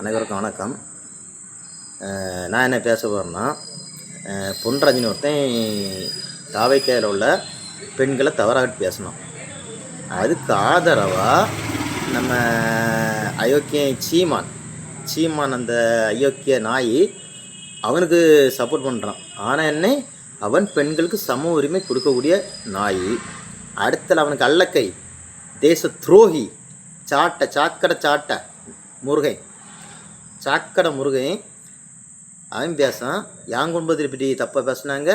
அனைவருக்கும் வணக்கம். நான் என்ன பேச போகிறேன்னா, பொன்ராஜினி ஒருத்தன் தாவைக்கையில் உள்ள பெண்களை தவறாக பேசணும். அதுக்கு ஆதரவாக நம்ம அயோக்கியன் சீமான் அந்த அயோக்கிய நாய் அவனுக்கு சப்போர்ட் பண்ணுறான். ஆனால் என்ன, அவன் பெண்களுக்கு சம உரிமை கொடுக்கக்கூடிய நாய். அடுத்தல அவனுக்கு அல்லக்கை தேச துரோகி சாக்கடை முருகன் அவன் பேசான். என் குடும்பத்தை பற்றி தப்பாக பேசுனாங்க,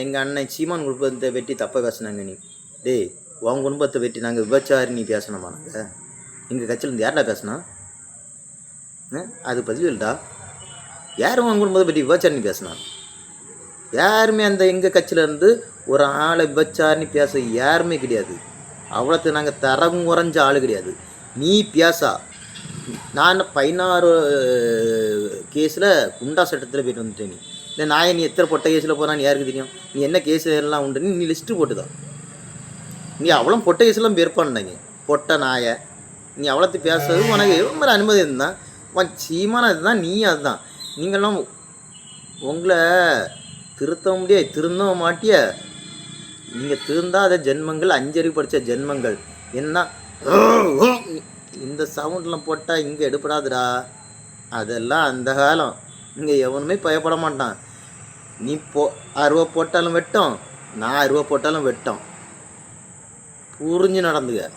எங்கள் அண்ணன் சீமான் குடும்பத்தை பற்றி தப்பாக பேசுனாங்க. நீ டேய், உன் குடும்பத்தை பற்றி நாங்கள் விபச்சாரி நீ பேசணுமா? நாங்கள் எங்கள் கட்சியிலேருந்து யார்டா பேசினா? அது பதில் இல்லைடா. யாரும் உன் குடும்பத்தை பற்றி விபச்சாரி நீ பேசினா? யாருமே அந்த எங்கள் கட்சியிலேருந்து ஒரு ஆளை விபச்சாரின்னு பேச யாருமே கிடையாது. அவ்வளோத்துக்கு நாங்கள் தரம் குறைஞ்ச ஆள் கிடையாது. நீ பேசா. நான் 16 கேஸில் குண்டா சட்டத்தில் போய்ட்டு வந்துட்டேன். நீ இந்த நாயை நீ எத்தனை பொட்டை கேஸில் போகிறான்னு யாருக்கு தெரியும்? நீ என்ன கேஸ் எல்லாம் உண்டு நீ லிஸ்ட்டு போட்டுதான். நீ அவ்வளோ பொட்டை கேஸ்லாம் பேர்ப்பான்டாங்க. பொட்டை நாயை நீ அவ்வளோத்து பேசுறது உனக்கு ரொம்ப அனுமதி இருந்தான். உன் சீமான அதுதான், நீ அதுதான். நீங்கள்லாம் உங்களை திருத்த முடியாது, திருந்தவும் மாட்டிய. நீங்கள் திருந்தாத ஜென்மங்கள், அஞ்சறிவு படித்த ஜென்மங்கள். என்ன இந்த சவுண்டெலாம் போட்டால் இங்கே எடுப்படாதுடா. அதெல்லாம் அந்த காலம். இங்கே எவனுமே பயப்பட மாட்டான். நீ 60 போட்டாலும் வெட்டும், நான் 60 போட்டாலும் வெட்டும். புரிஞ்சு நடந்துக்க.